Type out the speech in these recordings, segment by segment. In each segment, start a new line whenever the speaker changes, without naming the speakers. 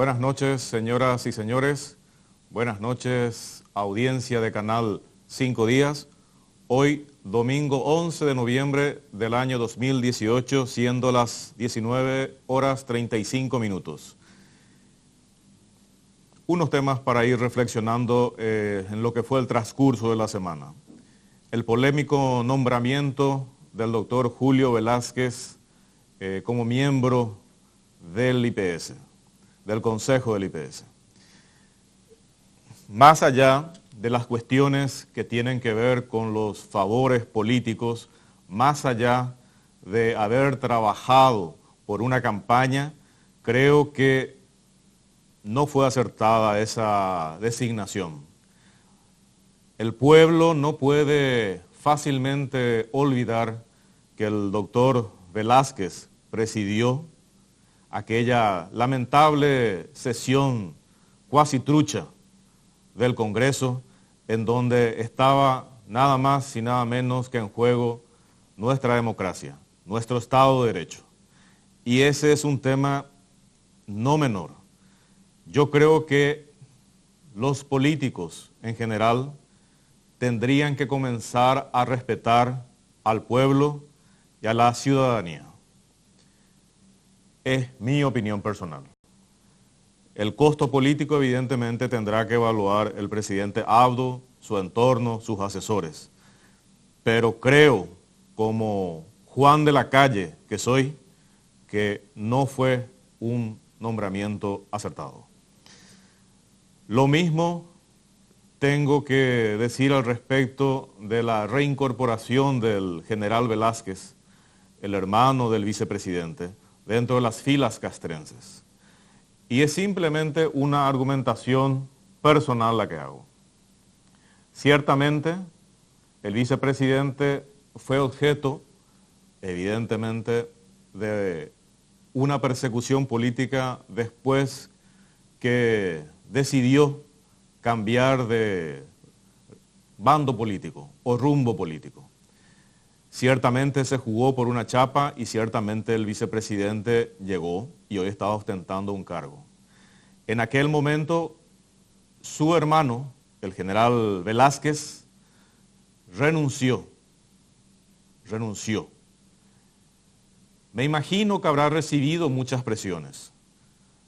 Buenas noches, señoras y señores. Buenas noches, audiencia de Canal 5 Días. Hoy, domingo 11 de noviembre del año 2018, siendo las 19:35. Unos temas para ir reflexionando en lo que fue el transcurso de la semana. El polémico nombramiento del doctor Julio Velázquez como miembro del IPS, del Consejo del IPS. Más allá de las cuestiones que tienen que ver con los favores políticos, más allá de haber trabajado por una campaña, creo que no fue acertada esa designación. El pueblo no puede fácilmente olvidar que el doctor Velázquez presidió aquella lamentable sesión cuasi trucha del Congreso, en donde estaba nada más y nada menos que en juego nuestra democracia, nuestro Estado de Derecho. Y ese es un tema no menor. Yo creo que los políticos en general tendrían que comenzar a respetar al pueblo y a la ciudadanía. Es mi opinión personal. El costo político evidentemente tendrá que evaluar el presidente Abdo, su entorno, sus asesores. Pero creo, como Juan de la Calle que soy, que no fue un nombramiento acertado. Lo mismo tengo que decir al respecto de la reincorporación del general Velázquez, el hermano del vicepresidente, dentro de las filas castrenses. Y es simplemente una argumentación personal la que hago. Ciertamente, el vicepresidente fue objeto, evidentemente, de una persecución política después que decidió cambiar de bando político o rumbo político. Ciertamente se jugó por una chapa y ciertamente el vicepresidente llegó y hoy está ostentando un cargo. En aquel momento, su hermano, el general Velázquez, renunció. Me imagino que habrá recibido muchas presiones.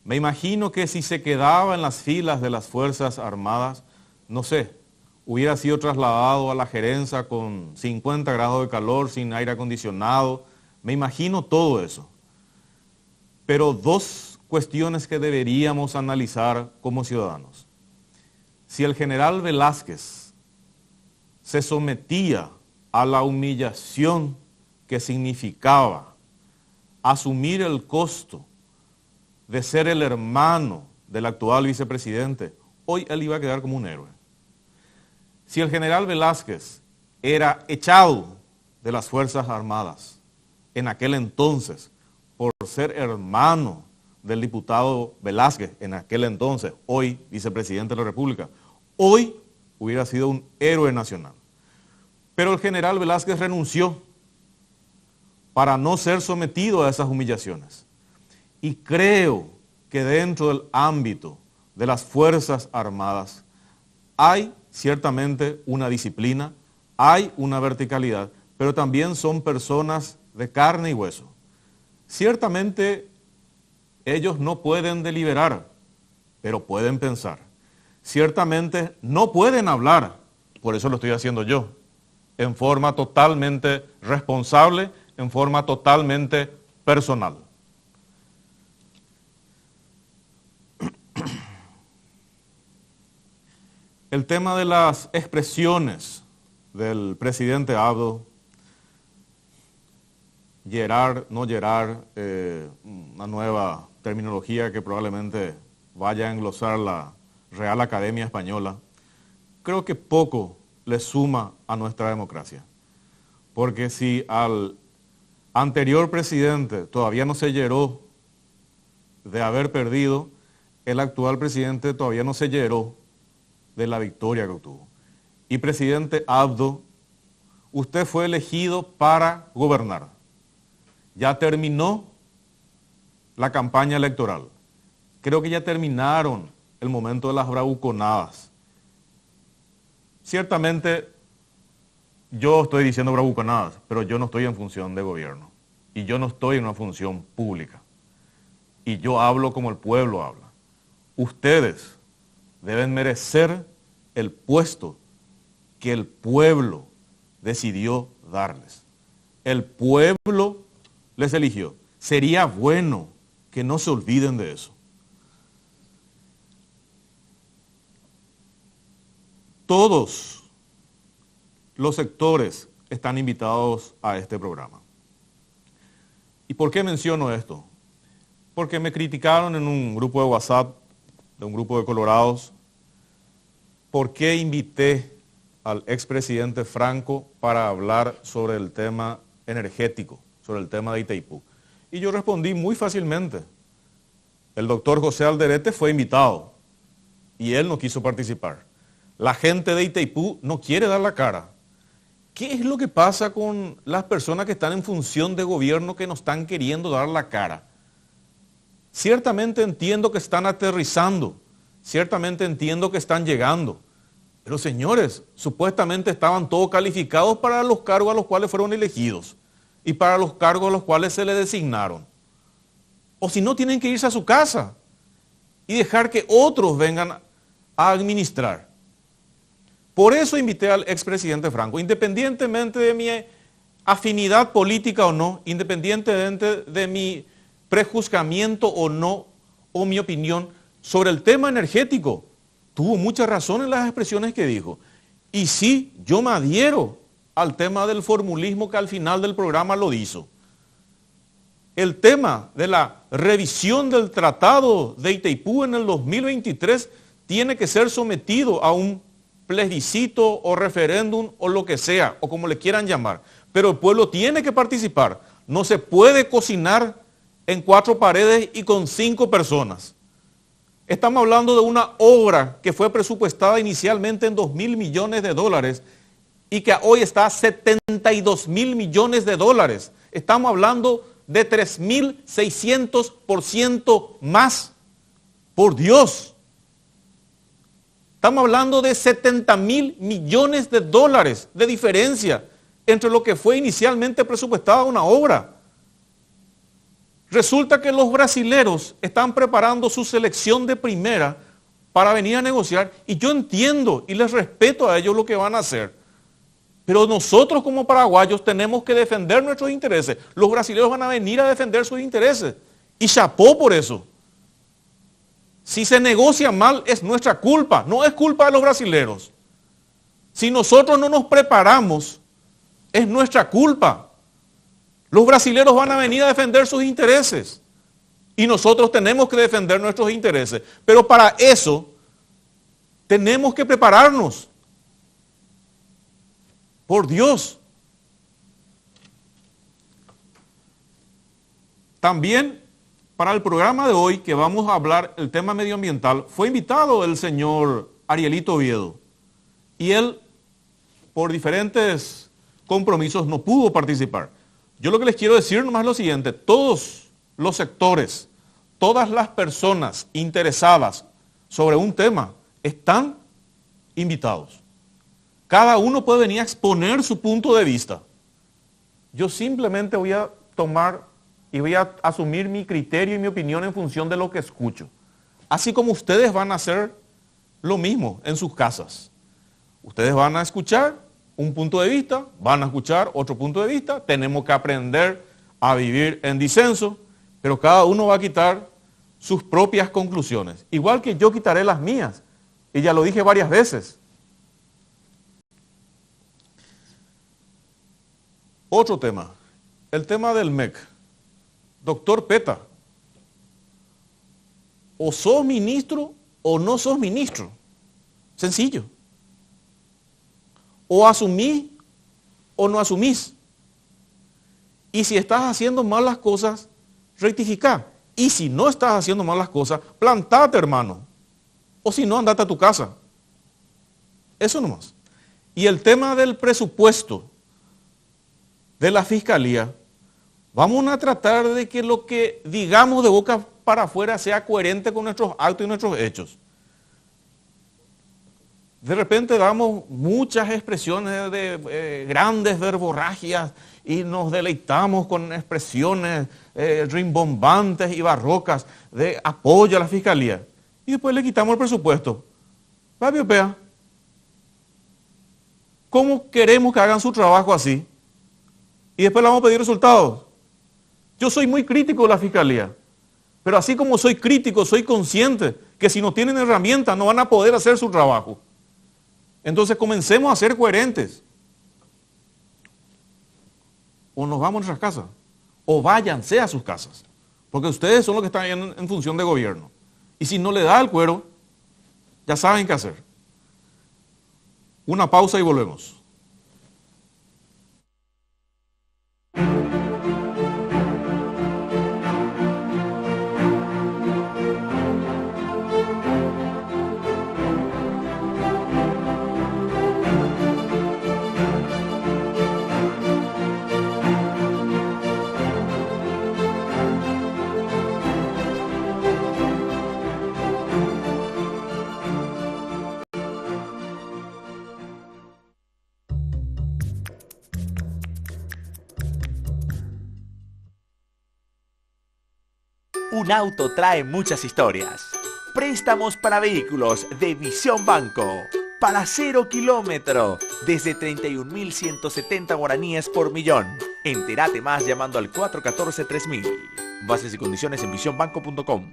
Me imagino que si se quedaba en las filas de las Fuerzas Armadas, no sé, hubiera sido trasladado a la gerencia con 50 grados de calor, sin aire acondicionado. Me imagino todo eso. Pero dos cuestiones que deberíamos analizar como ciudadanos. Si el general Velázquez se sometía a la humillación que significaba asumir el costo de ser el hermano del actual vicepresidente, hoy él iba a quedar como un héroe. Si el general Velázquez era echado de las Fuerzas Armadas en aquel entonces por ser hermano del diputado Velázquez, en aquel entonces, hoy vicepresidente de la República, hoy hubiera sido un héroe nacional. Pero el general Velázquez renunció para no ser sometido a esas humillaciones. Y creo que dentro del ámbito de las Fuerzas Armadas hay ciertamente una disciplina, hay una verticalidad, pero también son personas de carne y hueso. Ciertamente ellos no pueden deliberar, pero pueden pensar. Ciertamente no pueden hablar, por eso lo estoy haciendo yo, en forma totalmente responsable, en forma totalmente personal. El tema de las expresiones del presidente Abdo, llerar, no llerar, una nueva terminología que probablemente vaya a englosar la Real Academia Española, creo que poco le suma a nuestra democracia. Porque si al anterior presidente todavía no se yeró de haber perdido, el actual presidente todavía no se yeró de la victoria que obtuvo. Y presidente Abdo, usted fue elegido para gobernar. Ya terminó la campaña electoral. Creo que ya terminaron el momento de las bravuconadas. Ciertamente, yo estoy diciendo bravuconadas, pero yo no estoy en función de gobierno. Y yo no estoy en una función pública. Y yo hablo como el pueblo habla. Ustedes deben merecer el puesto que el pueblo decidió darles. El pueblo les eligió. Sería bueno que no se olviden de eso. Todos los sectores están invitados a este programa. ¿Y por qué menciono esto? Porque me criticaron en un grupo de WhatsApp, de un grupo de colorados, por qué invité al expresidente Franco para hablar sobre el tema energético, sobre el tema de Itaipú. Y yo respondí muy fácilmente. El doctor José Alderete fue invitado y él no quiso participar. La gente de Itaipú no quiere dar la cara. ¿Qué es lo que pasa con las personas que están en función de gobierno que no están queriendo dar la cara? Ciertamente entiendo que están aterrizando, ciertamente entiendo que están llegando, pero señores, supuestamente estaban todos calificados para los cargos a los cuales fueron elegidos y para los cargos a los cuales se les designaron. O si no, tienen que irse a su casa y dejar que otros vengan a administrar. Por eso invité al expresidente Franco, independientemente de mi afinidad política o no, independientemente de mi prejuzgamiento o no, o mi opinión sobre el tema energético. Tuvo mucha razón en las expresiones que dijo. Y sí, yo me adhiero al tema del formulismo que al final del programa lo hizo. El tema de la revisión del Tratado de Itaipú en el 2023 tiene que ser sometido a un plebiscito o referéndum o lo que sea, o como le quieran llamar. Pero el pueblo tiene que participar. No se puede cocinar en 4 paredes y con 5 personas. Estamos hablando de una obra que fue presupuestada inicialmente en 2.000 millones de dólares y que hoy está a 72.000 millones de dólares. Estamos hablando de 3.600% más. Por Dios. Estamos hablando de 70.000 millones de dólares de diferencia entre lo que fue inicialmente presupuestada una obra. Resulta que los brasileros están preparando su selección de primera para venir a negociar y yo entiendo y les respeto a ellos lo que van a hacer. Pero nosotros como paraguayos tenemos que defender nuestros intereses. Los brasileños van a venir a defender sus intereses y chapó por eso. Si se negocia mal es nuestra culpa, no es culpa de los brasileros. Si nosotros no nos preparamos, es nuestra culpa. Los brasileros van a venir a defender sus intereses y nosotros tenemos que defender nuestros intereses. Pero para eso tenemos que prepararnos. Por Dios. También para el programa de hoy, que vamos a hablar el tema medioambiental, fue invitado el señor Arielito Oviedo. Y él, por diferentes compromisos, no pudo participar. Yo lo que les quiero decir nomás es lo siguiente. Todos los sectores, todas las personas interesadas sobre un tema, están invitados. Cada uno puede venir a exponer su punto de vista. Yo simplemente voy a tomar y voy a asumir mi criterio y mi opinión en función de lo que escucho. Así como ustedes van a hacer lo mismo en sus casas. Ustedes van a escuchar un punto de vista, van a escuchar otro punto de vista, tenemos que aprender a vivir en disenso, pero cada uno va a quitar sus propias conclusiones. Igual que yo quitaré las mías, y ya lo dije varias veces. Otro tema, el tema del MEC. Doctor Peta, o sos ministro o no sos ministro. Sencillo. O asumís o no asumís. Y si estás haciendo mal las cosas, rectifica. Y si no estás haciendo mal las cosas, plantate, hermano. O si no, andate a tu casa. Eso nomás. Y el tema del presupuesto de la Fiscalía, vamos a tratar de que lo que digamos de boca para afuera sea coherente con nuestros actos y nuestros hechos. De repente damos muchas expresiones de grandes verborragias y nos deleitamos con expresiones rimbombantes y barrocas de apoyo a la fiscalía. Y después le quitamos el presupuesto. ¿Va, Piopea? ¿Cómo queremos que hagan su trabajo así? Y después le vamos a pedir resultados. Yo soy muy crítico de la fiscalía, pero así como soy crítico, soy consciente que si no tienen herramientas no van a poder hacer su trabajo. Entonces comencemos a ser coherentes. O nos vamos a nuestras casas, o váyanse a sus casas, porque ustedes son los que están en función de gobierno. Y si no le da el cuero, ya saben qué hacer. Una pausa y volvemos.
Un auto trae muchas historias. Préstamos para vehículos de Visión Banco. Para 0 kilómetro, desde 31.170 guaraníes por millón. Entérate más llamando al 414-3000. Bases y condiciones en visionbanco.com.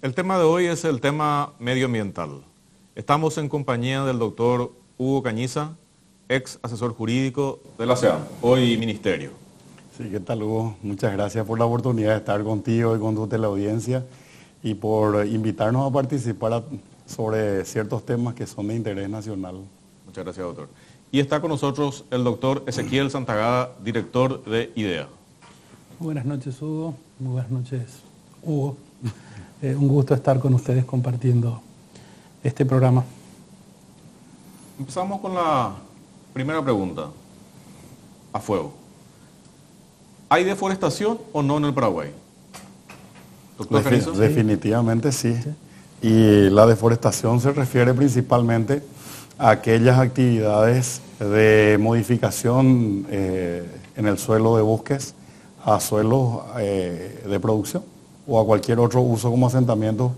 El tema de hoy es el tema medioambiental. Estamos en compañía del doctor Hugo Cañiza, ex asesor jurídico de la SEAM, hoy ministerio.
Sí, ¿qué tal, Hugo? Muchas gracias por la oportunidad de estar contigo y con tu teleaudiencia y por invitarnos a participar sobre ciertos temas que son de interés nacional.
Muchas gracias, doctor. Y está con nosotros el doctor Ezequiel Santagada, director de IDEA.
Buenas noches, Hugo. Muy buenas noches, Hugo. Un gusto estar con ustedes compartiendo este programa.
Empezamos con la primera pregunta, a fuego. ¿Hay deforestación o no en el Paraguay? Doctor Cañiza.
Definitivamente sí. Y la deforestación se refiere principalmente a aquellas actividades de modificación en el suelo de bosques a suelos de producción o a cualquier otro uso como asentamiento,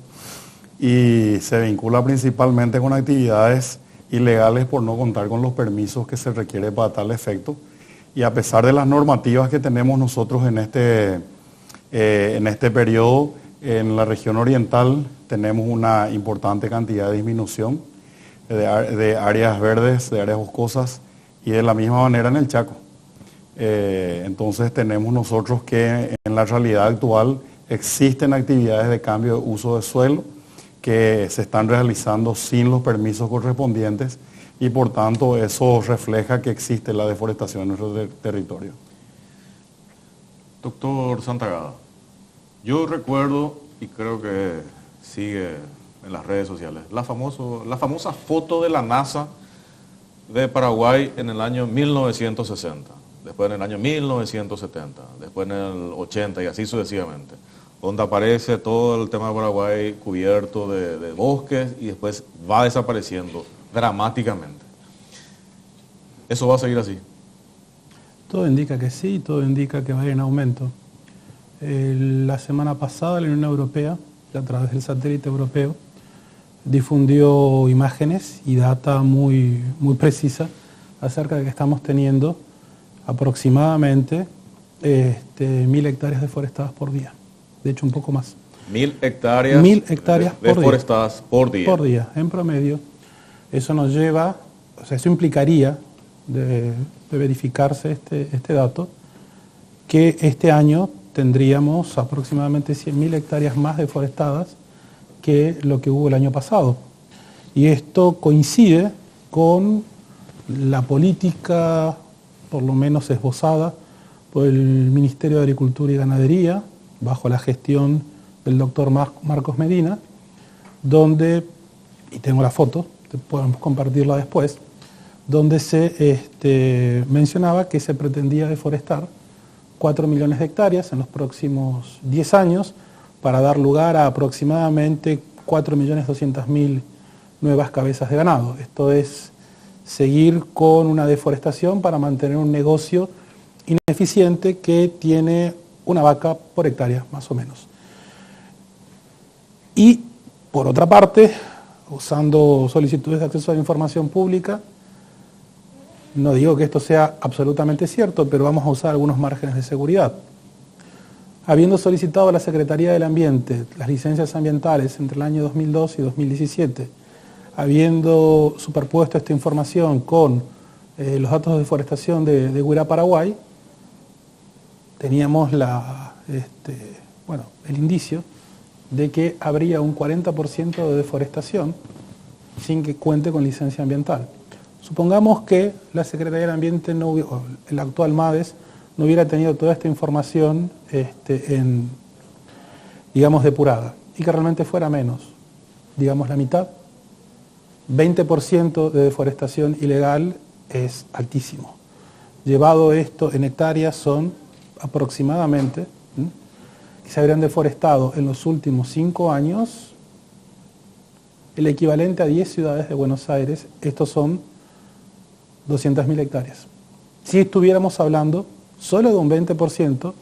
y se vincula principalmente con actividades ilegales por no contar con los permisos que se requiere para tal efecto. Y a pesar de las normativas que tenemos nosotros en este periodo, en la región oriental tenemos una importante cantidad de disminución de áreas verdes, de áreas boscosas, y de la misma manera en el Chaco. Entonces tenemos nosotros que en la realidad actual existen actividades de cambio de uso de suelo que se están realizando sin los permisos correspondientes, y por tanto eso refleja que existe la deforestación en nuestro territorio.
Doctor Santagada, yo recuerdo, y creo que sigue en las redes sociales, la famosa foto de la NASA de Paraguay en el año 1960, después en el año 1970, después en el 80 y así sucesivamente, donde aparece todo el tema de Paraguay cubierto de bosques y después va desapareciendo dramáticamente. ¿Eso va a seguir así?
Todo indica que sí, todo indica que va a ir en aumento. La semana pasada la Unión Europea, a través del satélite europeo, difundió imágenes y data muy precisa acerca de que estamos teniendo aproximadamente 1.000 hectáreas deforestadas por día. De hecho, un poco más.
1.000 hectáreas,
1.000 hectáreas
deforestadas por día.
Por día, en promedio. Eso nos lleva, o sea, eso implicaría, de verificarse este dato, que este año tendríamos aproximadamente 100.000 hectáreas más deforestadas que lo que hubo el año pasado. Y esto coincide con la política, por lo menos esbozada, por el Ministerio de Agricultura y Ganadería, bajo la gestión del doctor Marcos Medina, donde, y tengo la foto, podemos compartirla después, donde se mencionaba que se pretendía deforestar 4 millones de hectáreas en los próximos 10 años para dar lugar a aproximadamente 4.200.000 nuevas cabezas de ganado. Esto es seguir con una deforestación para mantener un negocio ineficiente que tiene una vaca por hectárea, más o menos. Y, por otra parte, usando solicitudes de acceso a la información pública, no digo que esto sea absolutamente cierto, pero vamos a usar algunos márgenes de seguridad. Habiendo solicitado a la Secretaría del Ambiente las licencias ambientales entre el año 2002 y 2017, habiendo superpuesto esta información con los datos de deforestación de Huira, Paraguay, teníamos el indicio de que habría un 40% de deforestación sin que cuente con licencia ambiental. Supongamos que la Secretaría del Ambiente, o el actual MADES, no hubiera tenido toda esta información digamos, depurada, y que realmente fuera menos, digamos la mitad. 20% de deforestación ilegal es altísimo. Llevado esto en hectáreas son aproximadamente, que se habrían deforestado en los últimos 5 años, el equivalente a 10 ciudades de Buenos Aires. Estos son 200.000 hectáreas. Si estuviéramos hablando solo de un 20%,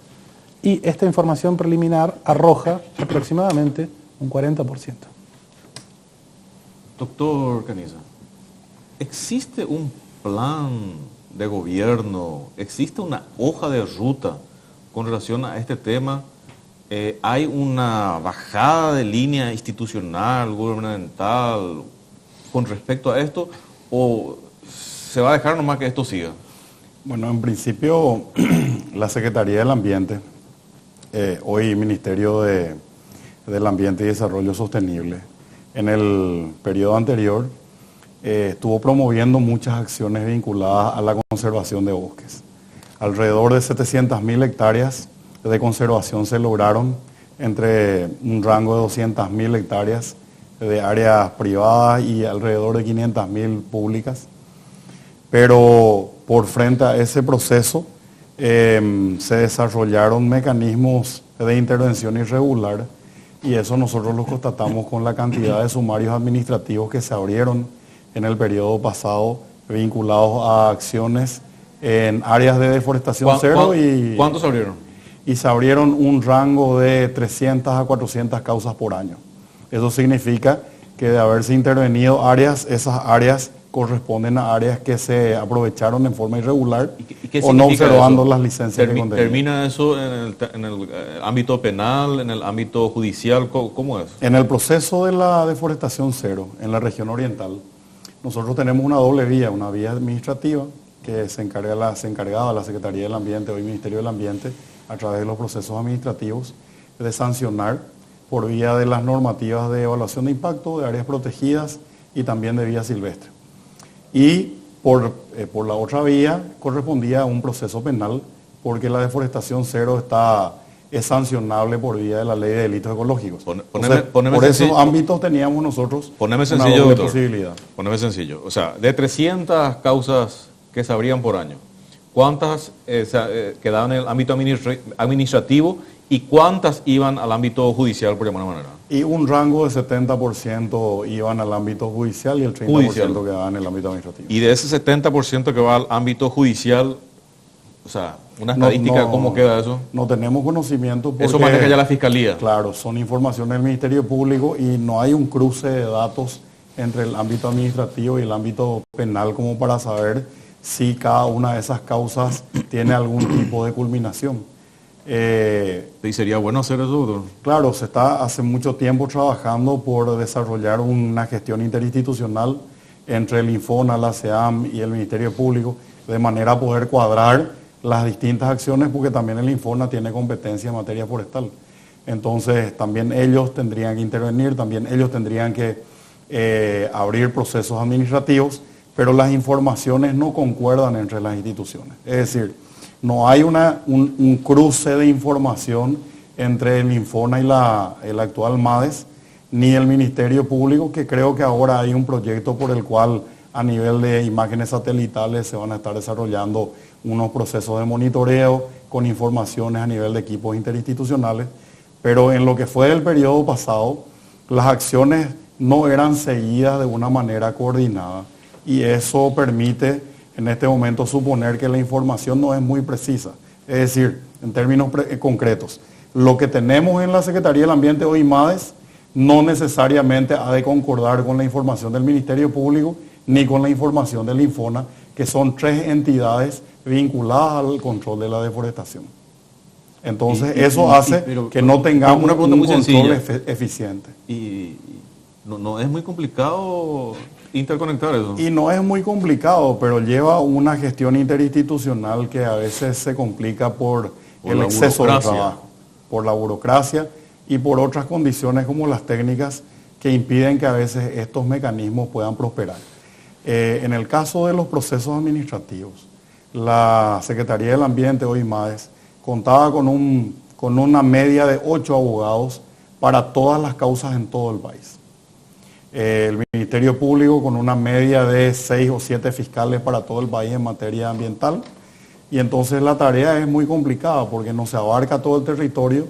y esta información preliminar arroja aproximadamente un 40%.
Doctor Cañiza, ¿existe un plan de gobierno, existe una hoja de ruta con relación a este tema ¿hay una bajada de línea institucional, gubernamental con respecto a esto? ¿O se va a dejar nomás que esto siga?
Bueno, en principio, la Secretaría del Ambiente, hoy Ministerio del Ambiente y Desarrollo Sostenible, en el periodo anterior, estuvo promoviendo muchas acciones vinculadas a la conservación de bosques. Alrededor de 700.000 hectáreas de conservación se lograron entre un rango de 200.000 hectáreas de áreas privadas y alrededor de 500.000 públicas. Pero por frente a ese proceso se desarrollaron mecanismos de intervención irregular y eso nosotros lo constatamos con la cantidad de sumarios administrativos que se abrieron en el periodo pasado vinculados a acciones en áreas de deforestación cero.
¿Cuántos se abrieron?
Y se abrieron un rango de 300 a 400 causas por año. Eso significa que de haberse intervenido áreas, esas áreas corresponden a áreas que se aprovecharon en forma irregular o no observando las licencias que contenían.
¿Termina eso en el ámbito penal, en el ámbito judicial? ¿Cómo es?
En el proceso de la deforestación cero, en la región oriental, nosotros tenemos una doble vía, una vía administrativa que se encargaba la Secretaría del Ambiente, hoy Ministerio del Ambiente, a través de los procesos administrativos, de sancionar por vía de las normativas de evaluación de impacto, de áreas protegidas y también de vía silvestre. Y por la otra vía correspondía a un proceso penal, porque la deforestación cero es sancionable por vía de la ley de delitos ecológicos. Por esos ámbitos teníamos nosotros una doble posibilidad.
Poneme sencillo. O sea, de 300 causas que se abrían por año, ¿cuántas quedaban en el ámbito administrativo y cuántas iban al ámbito judicial, por alguna manera?
Y un rango de 70% iban al ámbito judicial y el 30% quedaban en el ámbito administrativo.
Y de ese 70% que va al ámbito judicial, o sea, una estadística, ¿cómo queda eso?
No tenemos conocimiento porque...
Eso maneja ya la Fiscalía.
Claro, son informaciones del Ministerio Público y no hay un cruce de datos entre el ámbito administrativo y el ámbito penal como para saber si cada una de esas causas tiene algún tipo de culminación.
¿Y sería bueno hacer eso, doctor?
Claro, se está hace mucho tiempo trabajando por desarrollar una gestión interinstitucional entre el Infona, la SEAM y el Ministerio Público, de manera a poder cuadrar las distintas acciones, porque también el Infona tiene competencia en materia forestal. Entonces, también ellos tendrían que intervenir, también ellos tendrían que abrir procesos administrativos, pero las informaciones no concuerdan entre las instituciones. Es decir, no hay un cruce de información entre el Infona y el actual MADES, ni el Ministerio Público, que creo que ahora hay un proyecto por el cual a nivel de imágenes satelitales se van a estar desarrollando unos procesos de monitoreo con informaciones a nivel de equipos interinstitucionales, pero en lo que fue el periodo pasado, las acciones no eran seguidas de una manera coordinada y eso permite en este momento suponer que la información no es muy precisa. Es decir, en términos concretos, lo que tenemos en la Secretaría del Ambiente hoy, MADES, no necesariamente ha de concordar con la información del Ministerio Público ni con la información del Infona, que son tres entidades vinculadas al control de la deforestación. Entonces, eso hace que no tengamos un control eficiente.
Y no es muy complicado interconectar eso.
Y no es muy complicado, pero lleva una gestión interinstitucional que a veces se complica por el exceso de trabajo, por la burocracia y por otras condiciones como las técnicas que impiden que a veces estos mecanismos puedan prosperar. En el caso de los procesos administrativos, la Secretaría del Ambiente, hoy MADES, contaba con una media de 8 abogados para todas las causas en todo el país. El Ministerio Público con una media de 6 o 7 fiscales para todo el país en materia ambiental. Y entonces la tarea es muy complicada porque no se abarca todo el territorio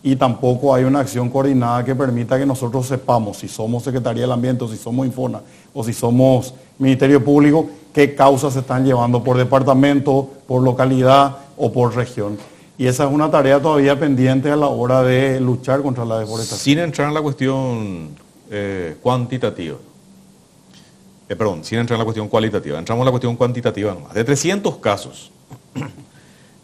y tampoco hay una acción coordinada que permita que nosotros sepamos si somos Secretaría del Ambiente o si somos Infona o si somos Ministerio Público, qué causas se están llevando por departamento, por localidad o por región. Y esa es una tarea todavía pendiente a la hora de luchar contra la deforestación.
Sin entrar en la cuestión cuantitativa. Sin entrar en la cuestión cualitativa. Entramos en la cuestión cuantitativa nomás. De 300 casos,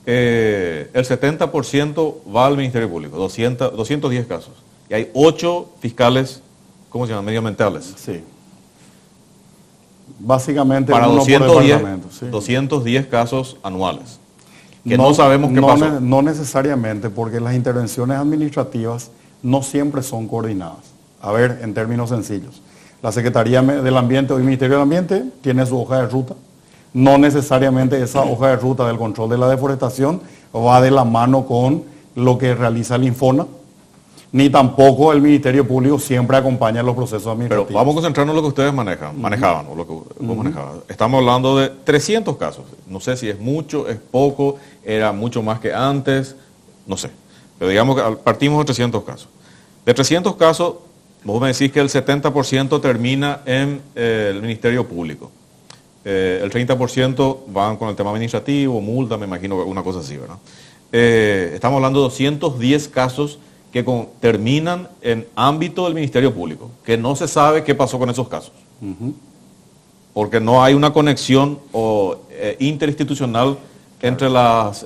el 70% va al Ministerio Público, 210 casos. Y hay 8 fiscales, ¿cómo se llaman? Medioambientales.
Sí. Básicamente
Para
uno por
210,
departamento, sí.
210 casos anuales. Que no sabemos qué pasó.
No necesariamente, porque las intervenciones administrativas no siempre son coordinadas. A ver, en términos sencillos. La Secretaría del Ambiente o el Ministerio del Ambiente tiene su hoja de ruta. No necesariamente esa hoja de ruta del control de la deforestación va de la mano con lo que realiza el Infona, ni tampoco el Ministerio Público siempre acompaña los procesos administrativos.
Pero vamos a concentrarnos en lo que ustedes manejaban, o lo que vos manejabas. Estamos hablando de 300 casos. No sé si es mucho, es poco, era mucho más que antes, no sé. Pero digamos que partimos de 300 casos. De 300 casos, vos me decís que el 70% termina en el Ministerio Público. El 30% van con el tema administrativo, multa, me imagino, una cosa así, ¿verdad? Estamos hablando de 210 casos que terminan en ámbito del Ministerio Público, que no se sabe qué pasó con esos casos. Porque no hay una conexión interinstitucional entre las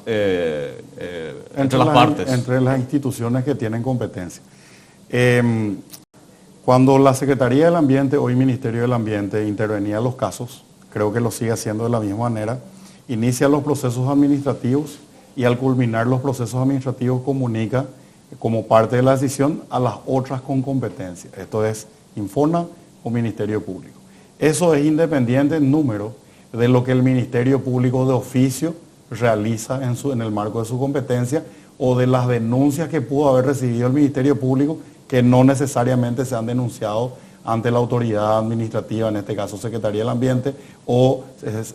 partes.
Entre las instituciones que tienen competencia. Cuando la Secretaría del Ambiente, hoy Ministerio del Ambiente, intervenía en los casos, creo que lo sigue haciendo de la misma manera, inicia los procesos administrativos y al culminar los procesos administrativos comunica como parte de la decisión a las otras con competencia. Esto es Infona o Ministerio Público. Eso es independiente en número de lo que el Ministerio Público de oficio realiza en el marco de su competencia o de las denuncias que pudo haber recibido el Ministerio Público que no necesariamente se han denunciado ante la autoridad administrativa, en este caso Secretaría del Ambiente o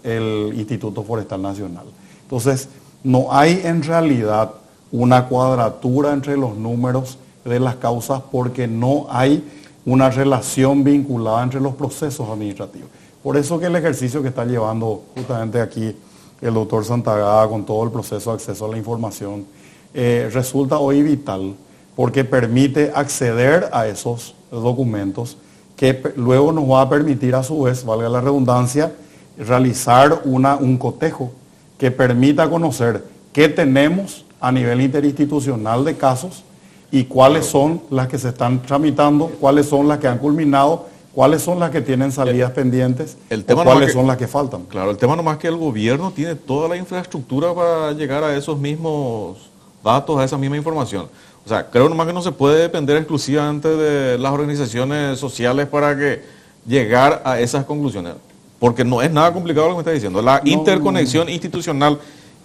el Instituto Forestal Nacional. Entonces, no hay en realidad una cuadratura entre los números de las causas porque no hay una relación vinculada entre los procesos administrativos. Por eso que el ejercicio que está llevando justamente aquí el doctor Santagada con todo el proceso de acceso a la información resulta hoy vital porque permite acceder a esos documentos que luego nos va a permitir a su vez, valga la redundancia, realizar un cotejo que permita conocer qué tenemos a nivel interinstitucional de casos y cuáles son las que se están tramitando, cuáles son las que han culminado, cuáles son las que tienen salidas pendientes, o cuáles son las que faltan.
Claro, el tema nomás que el gobierno tiene toda la infraestructura para llegar a esos mismos datos, a esa misma información. O sea, creo nomás que no se puede depender exclusivamente de las organizaciones sociales para que llegar a esas conclusiones. Porque no es nada complicado lo que me está diciendo. La interconexión institucional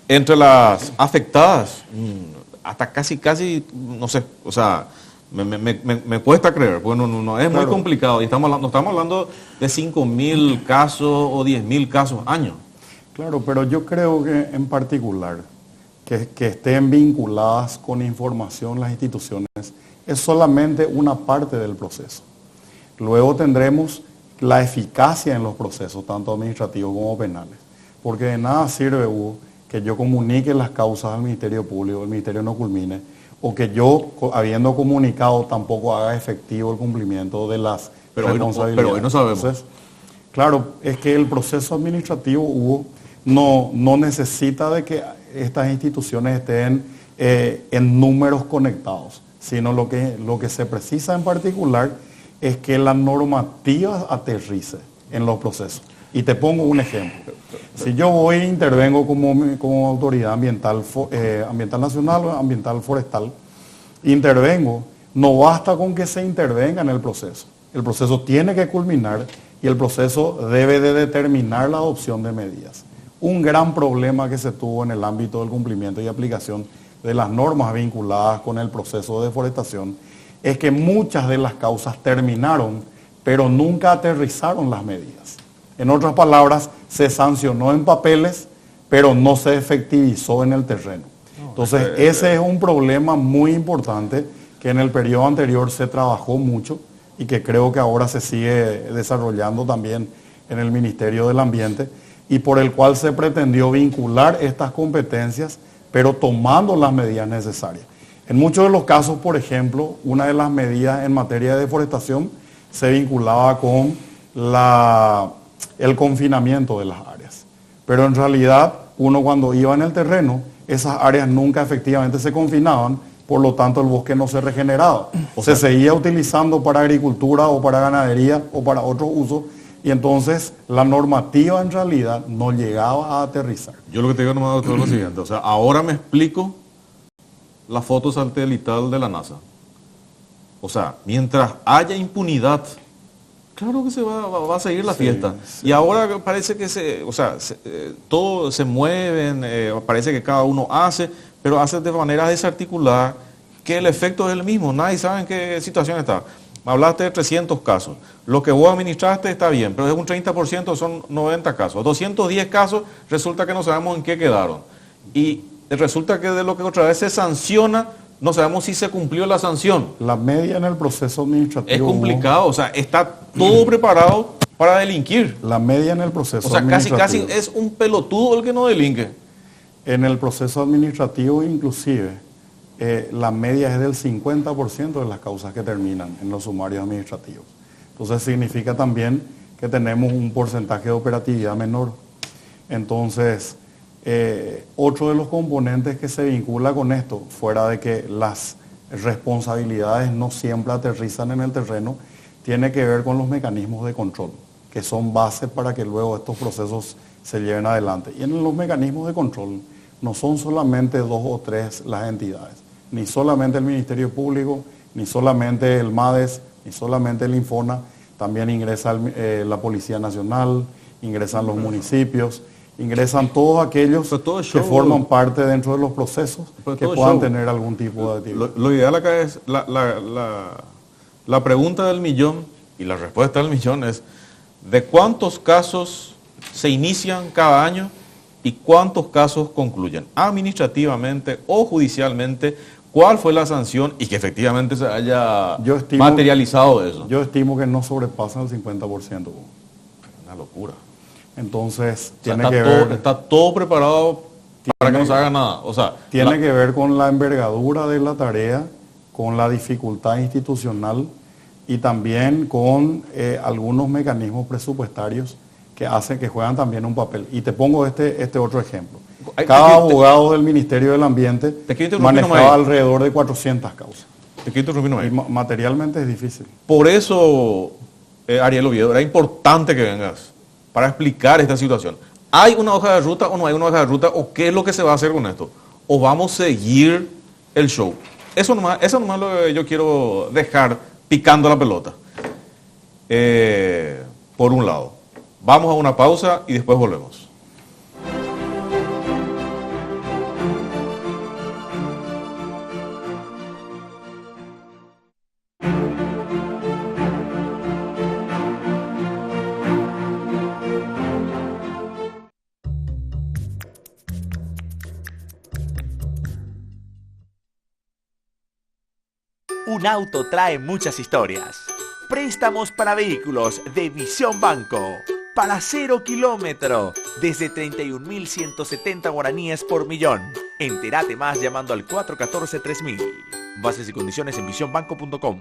entre las afectadas, hasta casi, no sé, o sea, me cuesta creer, porque no es muy complicado. Y estamos hablando de 5.000 casos o 10.000 casos año.
Claro, pero yo creo que en particular que estén vinculadas con información las instituciones es solamente una parte del proceso. Luego tendremos la eficacia en los procesos, tanto administrativos como penales. Porque de nada sirve, Hugo, que yo comunique las causas al Ministerio Público, el Ministerio no culmine, o que yo, habiendo comunicado, tampoco haga efectivo el cumplimiento de las responsabilidades.
Pero hoy no sabemos.
Entonces, claro, es que el proceso administrativo, Hugo, no necesita de que estas instituciones estén en números conectados, sino lo que se precisa en particular es que la normativa aterrice en los procesos. Y te pongo un ejemplo. Si yo voy e intervengo como autoridad ambiental nacional o ambiental forestal, intervengo, no basta con que se intervenga en el proceso. El proceso tiene que culminar y el proceso debe de determinar la adopción de medidas. Un gran problema que se tuvo en el ámbito del cumplimiento y aplicación de las normas vinculadas con el proceso de deforestación es que muchas de las causas terminaron, pero nunca aterrizaron las medidas. En otras palabras, se sancionó en papeles, pero no se efectivizó en el terreno. Entonces, ese es un problema muy importante que en el periodo anterior se trabajó mucho y que creo que ahora se sigue desarrollando también en el Ministerio del Ambiente y por el cual se pretendió vincular estas competencias, pero tomando las medidas necesarias. En muchos de los casos, por ejemplo, una de las medidas en materia de deforestación se vinculaba con el confinamiento de las áreas. Pero en realidad, uno cuando iba en el terreno, esas áreas nunca efectivamente se confinaban, por lo tanto el bosque no se regeneraba.
O
Se
sea,
seguía utilizando para agricultura o para ganadería o para otros usos, y entonces la normativa en realidad no llegaba a aterrizar.
yo lo que te digo nomás, doctor, es lo siguiente. O sea, ahora me explico la foto satelital de la NASA. O sea, mientras haya impunidad, claro que se va a seguir la
Sí,
fiesta.
sí.
Y ahora parece que todos se mueven, parece que cada uno hace, pero hace de manera desarticulada, que el efecto es el mismo. Nadie sabe en qué situación está. Me hablaste de 300 casos. Lo que vos administraste está bien, pero es un 30%, son 90 casos. 210 casos, resulta que no sabemos en qué quedaron. Y resulta que de lo que otra vez se sanciona, no sabemos si se cumplió la sanción.
La media en el proceso administrativo...
Es complicado, o sea, está todo preparado para delinquir.
La media en el proceso
O sea, casi
administrativo.
es un pelotudo el que no delinque.
En el proceso administrativo inclusive, la media es del 50% de las causas que terminan en los sumarios administrativos. Entonces significa también que tenemos un porcentaje de operatividad menor. Entonces, otro de los componentes que se vincula con esto, fuera de que las responsabilidades no siempre aterrizan en el terreno, tiene que ver con los mecanismos de control, que son bases para que luego estos procesos se lleven adelante. Y en los mecanismos de control no son solamente 2 o 3 las entidades, ni solamente el Ministerio Público, ni solamente el MADES, ni solamente el Infona, también ingresa la Policía Nacional, ingresan los municipios, ingresan todos aquellos
Pero todo
que
show,
forman parte dentro de los procesos
Pero
que
todo
puedan
show.
tener algún tipo de actividad.
Lo ideal acá es, la pregunta del millón y la respuesta del millón es, ¿de cuántos casos se inician cada año y cuántos casos concluyen? Administrativamente o judicialmente, ¿cuál fue la sanción y que efectivamente se haya
Yo estimo-
materializado eso?
Yo estimo que no sobrepasan el 50%.
Una locura.
Entonces,
O sea,
tiene que ver...
está todo preparado para que no se haga nada. O sea,
Tiene que ver con la envergadura de la tarea, con la dificultad institucional y también con algunos mecanismos presupuestarios que hacen que juegan también un papel. Y te pongo este otro ejemplo. Cada abogado del Ministerio del Ambiente
quiero interrumpir
manejaba
nomás ahí.
alrededor de 400 causas.
te quiero interrumpir nomás.
Y materialmente es difícil.
Por eso, Ariel Oviedo, era importante que vengas para explicar esta situación. ¿Hay una hoja de ruta o no hay una hoja de ruta? ¿O qué es lo que se va a hacer con esto? ¿O vamos a seguir el show? Eso nomás es lo que yo quiero dejar picando la pelota. Por un lado. Vamos a una pausa y después volvemos.
Un auto trae muchas historias. Préstamos para vehículos de Visión Banco. Para 0 kilómetro, desde 31.170 guaraníes por millón. Entérate más llamando al 414-3000. Bases y condiciones en visionbanco.com.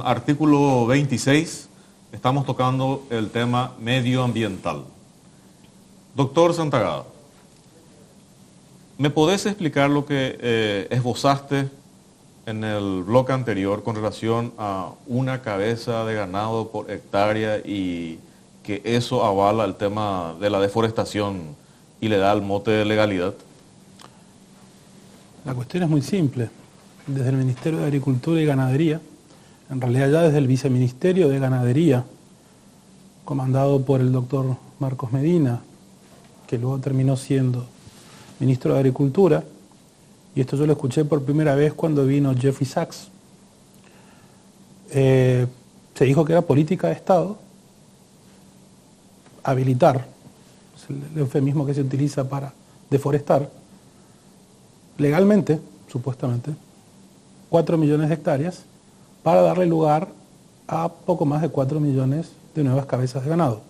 artículo 26 estamos tocando el tema medioambiental. Doctor Santagada, ¿me podés explicar lo que esbozaste en el bloque anterior con relación a una cabeza de ganado por hectárea y que eso avala el tema de la deforestación y le da el mote de legalidad?
La cuestión es muy simple. Desde el Ministerio de Agricultura y Ganadería, en realidad ya desde el Viceministerio de Ganadería, comandado por el doctor Marcos Medina, que luego terminó siendo Ministro de Agricultura, y esto yo lo escuché por primera vez cuando vino Jeffrey Sachs, se dijo que era política de Estado habilitar, es el eufemismo que se utiliza para deforestar, legalmente, supuestamente, 4 millones de hectáreas para darle lugar a poco más de 4 millones de nuevas cabezas de ganado.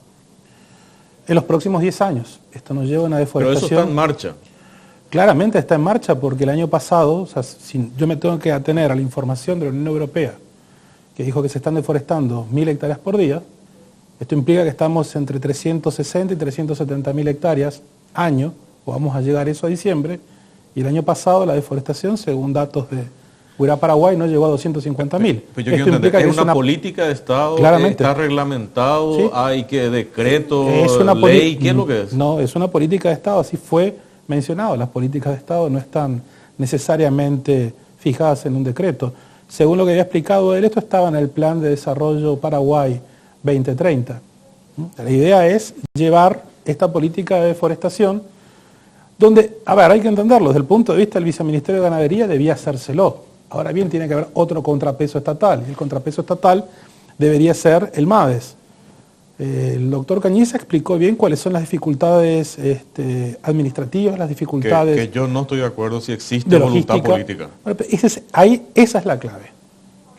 En los próximos 10 años, esto nos lleva a una deforestación...
Pero eso está en marcha.
Claramente está en marcha porque el año pasado, o sea, si yo me tengo que atener a la información de la Unión Europea, que dijo que se están deforestando 1.000 hectáreas por día, esto implica que estamos entre 360 y 370.000 hectáreas año, o vamos a llegar a eso a diciembre, y el año pasado la deforestación, según datos de Huirá Paraguay, no llegó a 250.000.
Pues yo quiero entender, ¿es una política de Estado?
Claramente.
¿Está reglamentado?
Sí.
¿Hay que decreto,
Es una
ley? ¿Qué es lo que es?
No, es una política de Estado, así fue mencionado. Las políticas de Estado no están necesariamente fijadas en un decreto. Según lo que había explicado él, esto estaba en el Plan de Desarrollo Paraguay 2030. La idea es llevar esta política de deforestación donde, a ver, hay que entenderlo, desde el punto de vista del Viceministerio de Ganadería debía hacérselo. Ahora bien, tiene que haber otro contrapeso estatal, y el contrapeso estatal debería ser el MADES. El doctor Cañiza explicó bien cuáles son las dificultades administrativas, las dificultades...
Que yo no estoy de acuerdo si existe voluntad política.
Bueno, esa es la clave.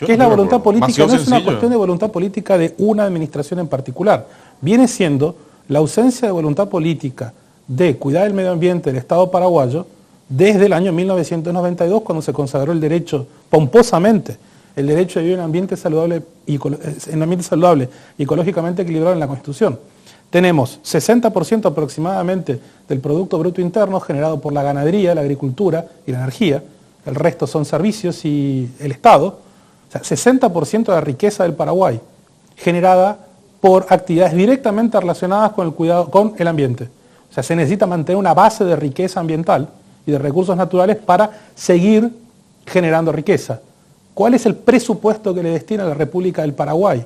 Yo
¿Qué es
no
la
estoy de
voluntad
acuerdo.
política? No
Demasiado
es una
sencillo.
cuestión de voluntad política de una administración en particular. Viene siendo la ausencia de voluntad política de cuidar el medio ambiente del Estado paraguayo desde el año 1992, cuando se consagró el derecho, pomposamente, el derecho de vivir en un ambiente saludable, ecológicamente equilibrado en la Constitución. Tenemos 60% aproximadamente del Producto Bruto Interno generado por la ganadería, la agricultura y la energía. El resto son servicios y el Estado. O sea, 60% de la riqueza del Paraguay generada por actividades directamente relacionadas con el cuidado con el ambiente. O sea, se necesita mantener una base de riqueza ambiental y de recursos naturales para seguir generando riqueza. ¿Cuál es el presupuesto que le destina la República del Paraguay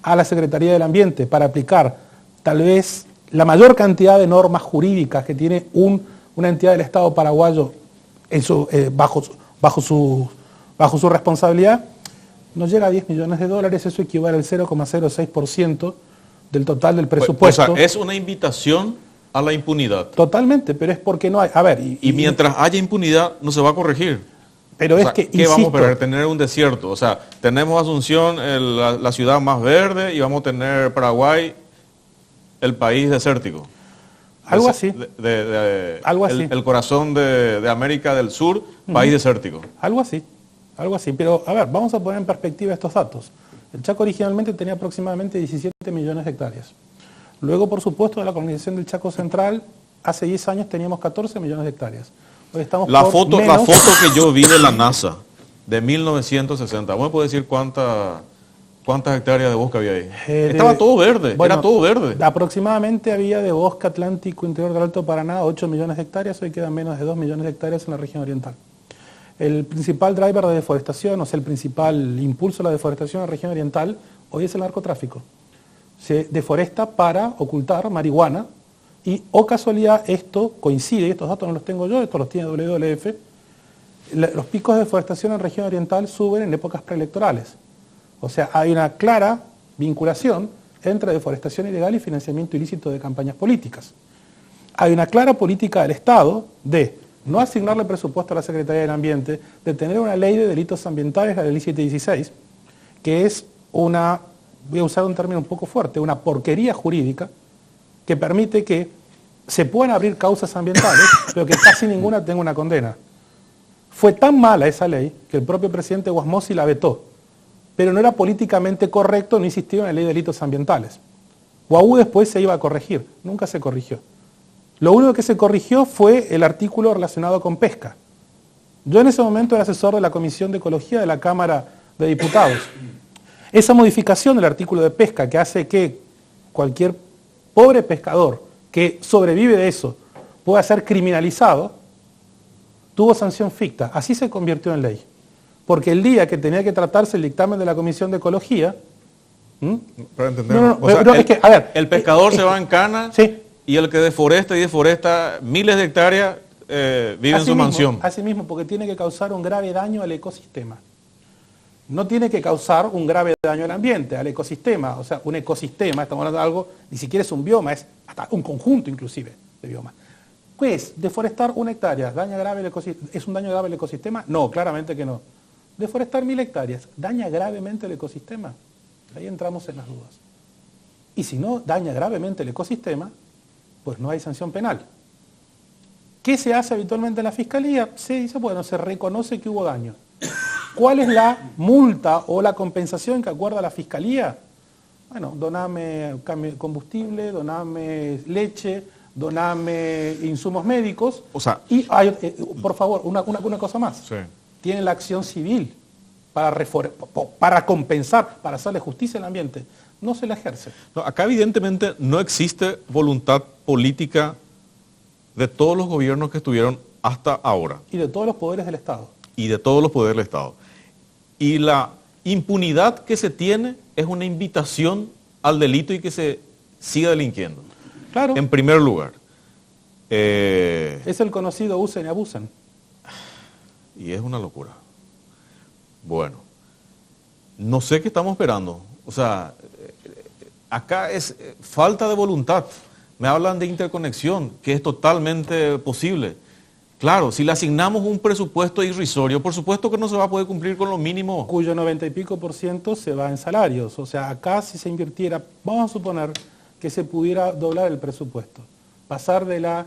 a la Secretaría del Ambiente para aplicar tal vez la mayor cantidad de normas jurídicas que tiene una entidad del Estado paraguayo bajo su responsabilidad? No llega a 10 millones de dólares, eso equivale al 0,06% del total del presupuesto.
O sea, es una invitación a la impunidad.
Totalmente, pero es porque no hay... A ver,
Y mientras haya impunidad, no se va a corregir.
Pero
O
es
sea,
que,
¿qué vamos a
insisto,
esperar? Tener un desierto. O sea, tenemos Asunción, la ciudad más verde, y vamos a tener Paraguay, el país desértico.
algo así, algo así.
El corazón de América del Sur, país desértico.
Algo así. Pero, a ver, vamos a poner en perspectiva estos datos. El Chaco originalmente tenía aproximadamente 17 millones de hectáreas. Luego, por supuesto, de la colonización del Chaco Central, hace 10 años teníamos 14 millones de hectáreas. Hoy estamos
La
por
foto
menos.
que yo vi de la NASA, de 1960, ¿vos me puedes decir cuántas hectáreas de bosque había ahí? Estaba todo verde,
Bueno,
era todo verde.
Aproximadamente había de bosque atlántico interior del Alto Paraná 8 millones de hectáreas, hoy quedan menos de 2 millones de hectáreas en la región oriental. El principal driver de deforestación, o sea, el principal impulso a la deforestación en la región oriental, hoy es el narcotráfico. Se deforesta para ocultar marihuana y, o casualidad, esto coincide, y estos datos no los tengo yo, estos los tiene WWF, los picos de deforestación en la región oriental suben en épocas preelectorales. O sea, hay una clara vinculación entre deforestación ilegal y financiamiento ilícito de campañas políticas. Hay una clara política del Estado de no asignarle presupuesto a la Secretaría del Ambiente, de tener una ley de delitos ambientales, la ley 716, que es una, voy a usar un término un poco fuerte, una porquería jurídica que permite que se puedan abrir causas ambientales, pero que casi ninguna tenga una condena. Fue tan mala esa ley que el propio presidente Guasmosi la vetó. pero no era políticamente correcto, no insistieron en la ley de delitos ambientales. Guaú después se iba a corregir, nunca se corrigió. Lo único que se corrigió fue el artículo relacionado con pesca. Yo en ese momento era asesor de la Comisión de Ecología de la Cámara de Diputados. Esa modificación del artículo de pesca que hace que cualquier pobre pescador que sobrevive de eso pueda ser criminalizado, tuvo sanción ficta. Así se convirtió en ley. Porque el día que tenía que tratarse el dictamen de la Comisión de Ecología...
Para entender, el pescador se va en cana,
sí,
y el que deforesta miles de hectáreas vive en su mansión.
Así mismo, porque tiene que causar un grave daño al ecosistema. No tiene que causar un grave daño al ambiente, al ecosistema. O sea, un ecosistema, estamos hablando de algo, ni siquiera es un bioma, es hasta un conjunto inclusive de biomas. Pues, deforestar 1 hectárea, ¿daña grave el ecosistema? ¿Es un daño grave al ecosistema? No, claramente que no. Deforestar 1000 hectáreas, ¿daña gravemente el ecosistema? Ahí entramos en las dudas. Y si no daña gravemente el ecosistema, pues no hay sanción penal. ¿Qué se hace habitualmente en la Fiscalía? Se dice, bueno, se reconoce que hubo daño. ¿Cuál es la multa o la compensación que acuerda la Fiscalía? Bueno, doname combustible, doname leche, doname insumos médicos.
O sea,
y hay, por favor, una cosa más.
Sí.
Tienen la acción civil para compensar, para hacerle justicia al ambiente. No se la ejerce.
No, acá evidentemente no existe voluntad política de todos los gobiernos que estuvieron hasta ahora.
Y de todos los poderes del Estado.
Y de todos los poderes del Estado. Y la impunidad que se tiene es una invitación al delito y que se siga delinquiendo.
Claro.
En primer lugar.
Es el conocido usen y abusen.
Y es una locura. Bueno, no sé qué estamos esperando. O sea, acá es falta de voluntad. Me hablan de interconexión, que es totalmente posible. Claro, si le asignamos un presupuesto irrisorio, por supuesto que no se va a poder cumplir con lo mínimo.
Cuyo 90 y pico % se va en salarios. O sea, acá si se invirtiera, vamos a suponer que se pudiera doblar el presupuesto. Pasar de la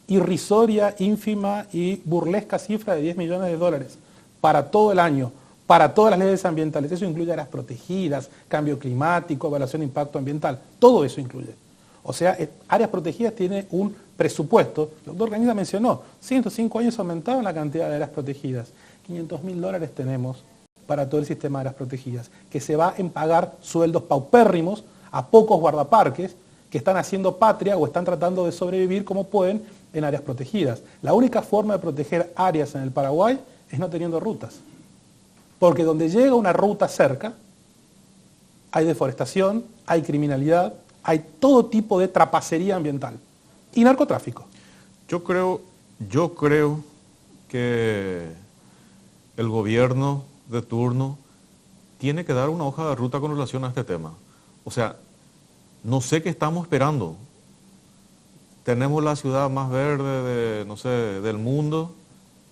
irrisoria, ínfima y burlesca cifra de $10 millones para todo el año, para todas las leyes ambientales. Eso incluye áreas protegidas, cambio climático, evaluación de impacto ambiental. Todo eso incluye. O sea, áreas protegidas tiene un presupuesto. El doctor Cañiza mencionó, 105 años aumentaron la cantidad de áreas protegidas. $500.000 tenemos para todo el sistema de áreas protegidas, que se va en pagar sueldos paupérrimos a pocos guardaparques que están haciendo patria o están tratando de sobrevivir como pueden en áreas protegidas. La única forma de proteger áreas en el Paraguay es no teniendo rutas. Porque donde llega una ruta cerca, hay deforestación, hay criminalidad, hay todo tipo de trapacería ambiental y narcotráfico.
Yo creo que el gobierno de turno tiene que dar una hoja de ruta con relación a este tema. O sea, no sé qué estamos esperando. Tenemos la ciudad más verde del mundo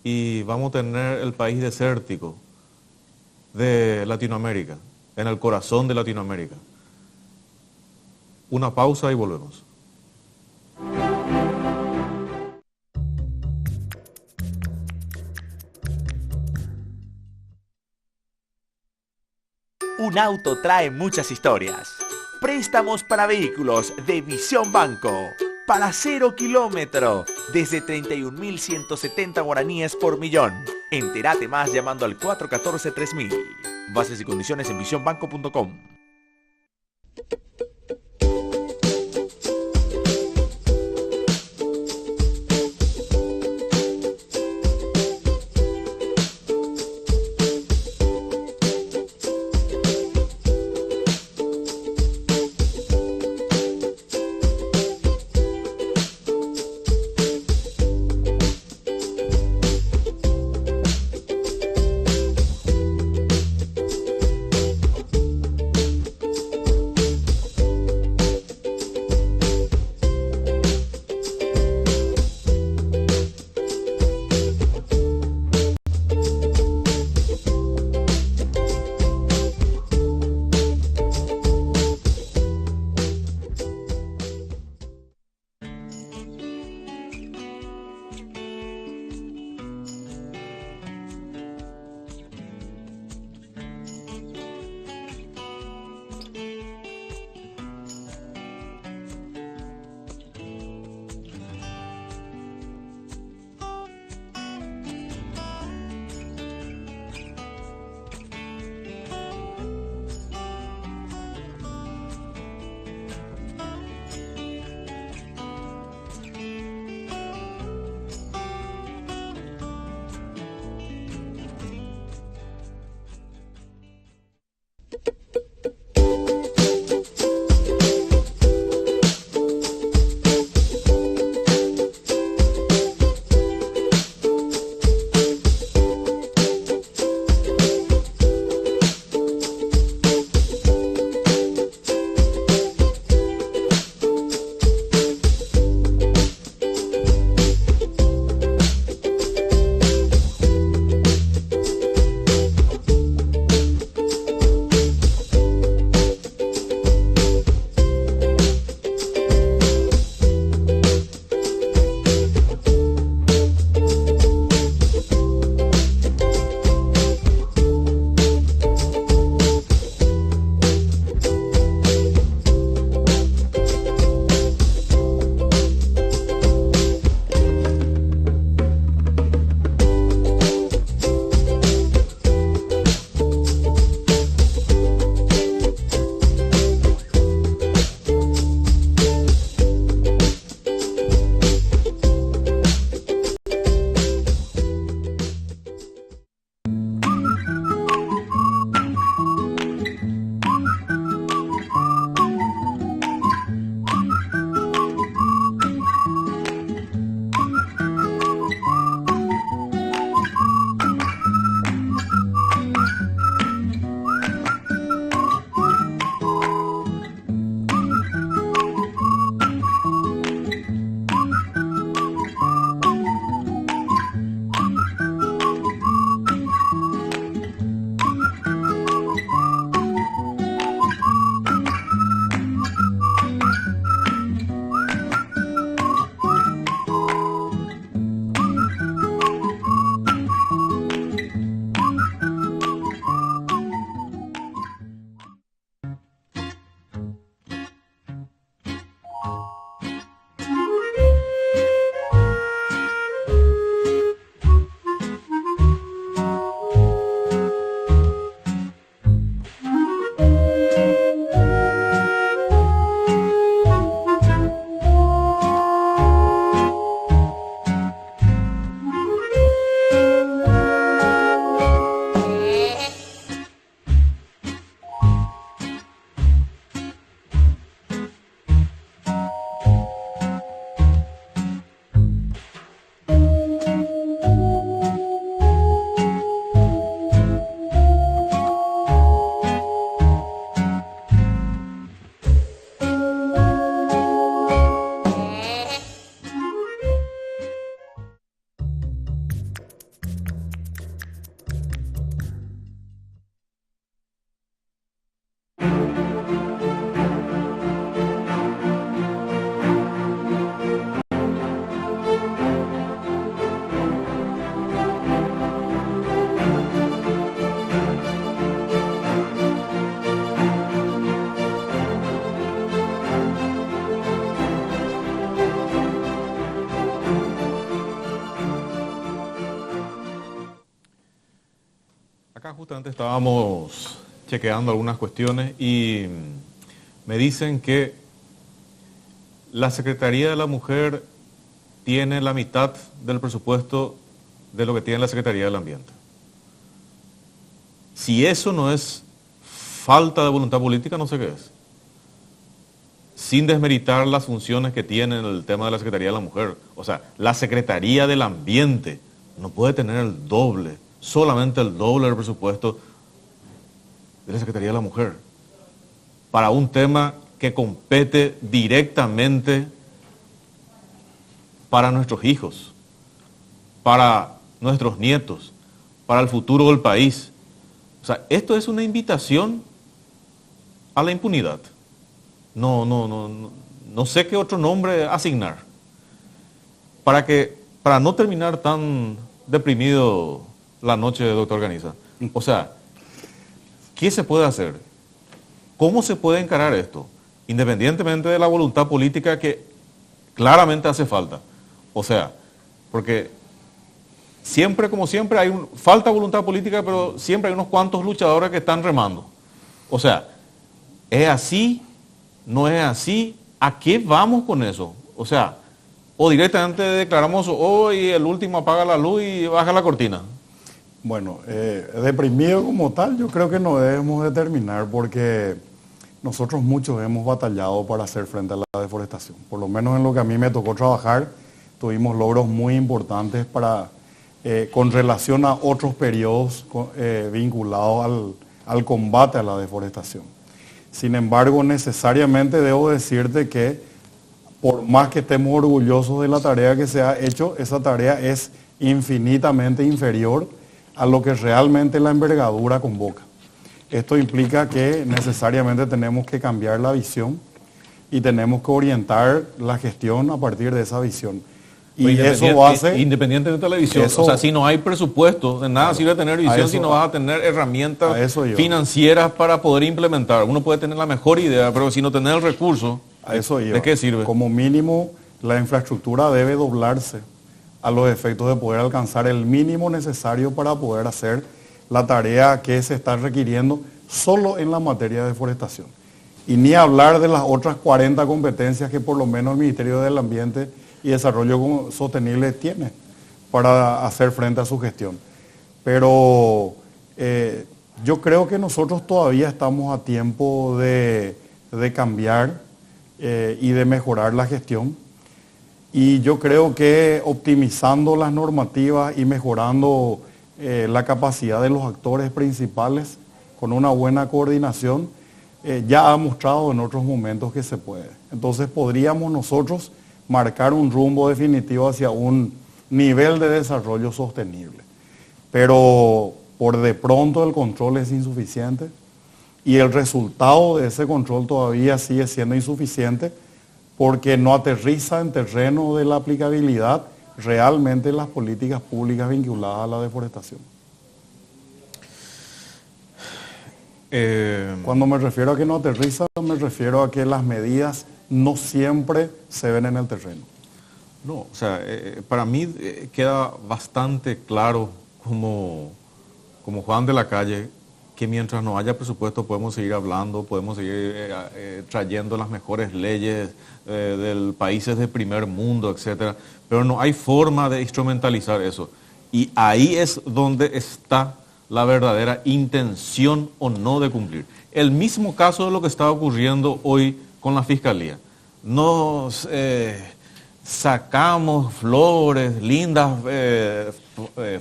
y vamos a tener el país desértico de Latinoamérica, en el corazón de Latinoamérica. Una pausa y volvemos.
Un auto trae muchas historias. Préstamos para vehículos de Visión Banco. Para 0 kilómetro, desde 31.170 guaraníes por millón. Entérate más llamando al 414-3000. Bases y condiciones en visionbanco.com.
Acá justamente estábamos chequeando algunas cuestiones y me dicen que la Secretaría de la Mujer tiene la mitad del presupuesto de lo que tiene la Secretaría del Ambiente. Si eso no es falta de voluntad política, no sé qué es. Sin desmeritar las funciones que tiene el tema de la Secretaría de la Mujer. O sea, la Secretaría del Ambiente no puede tener el doble, solamente el doble del presupuesto de la Secretaría de la Mujer, para un tema que compete directamente para nuestros hijos, para nuestros nietos, para el futuro del país. O sea, esto es una invitación a la impunidad. No sé qué otro nombre asignar. Para no terminar tan deprimido la noche, doctor Ganiza. O sea, ¿qué se puede hacer? ¿Cómo se puede encarar esto? Independientemente de la voluntad política que claramente hace falta. O sea, porque siempre, como siempre, falta voluntad política, pero siempre hay unos cuantos luchadores que están remando. O sea, ¿es así? ¿No es así? ¿A qué vamos con eso? O sea, o directamente declaramos hoy el último apaga la luz y baja la cortina.
Bueno, deprimido como tal, yo creo que no debemos determinar porque nosotros muchos hemos batallado para hacer frente a la deforestación. Por lo menos en lo que a mí me tocó trabajar, tuvimos logros muy importantes con relación a otros periodos vinculados al combate a la deforestación. Sin embargo, necesariamente debo decirte que por más que estemos orgullosos de la tarea que se ha hecho, esa tarea es infinitamente inferior a lo que realmente la envergadura convoca. Esto implica que necesariamente tenemos que cambiar la visión y tenemos que orientar la gestión a partir de esa visión. Y eso hace...
Independientemente de la visión, o sea, si no hay presupuesto, de nada sirve tener visión si no vas a tener herramientas financieras para poder implementar. Uno puede tener la mejor idea, pero si no tener el recurso, ¿de qué sirve?
Como mínimo, la infraestructura debe doblarse a los efectos de poder alcanzar el mínimo necesario para poder hacer la tarea que se está requiriendo solo en la materia de deforestación. Y ni hablar de las otras 40 competencias que por lo menos el Ministerio del Ambiente y Desarrollo Sostenible tiene para hacer frente a su gestión. Pero yo creo que nosotros todavía estamos a tiempo de cambiar y de mejorar la gestión. Y yo creo que optimizando las normativas y mejorando la capacidad de los actores principales con una buena coordinación, ya ha mostrado en otros momentos que se puede. Entonces podríamos nosotros marcar un rumbo definitivo hacia un nivel de desarrollo sostenible. Pero por de pronto el control es insuficiente y el resultado de ese control todavía sigue siendo insuficiente porque no aterriza en terreno de la aplicabilidad realmente las políticas públicas vinculadas a la deforestación. Cuando me refiero a que no aterriza, me refiero a que las medidas no siempre se ven en el terreno.
No, o sea, para mí queda bastante claro como Juan de la Calle que mientras no haya presupuesto podemos seguir hablando, podemos seguir trayendo las mejores leyes de países de primer mundo, etcétera, pero no hay forma de instrumentalizar eso. Y ahí es donde está la verdadera intención o no de cumplir. El mismo caso de lo que está ocurriendo hoy con la Fiscalía. Nos sacamos flores, lindas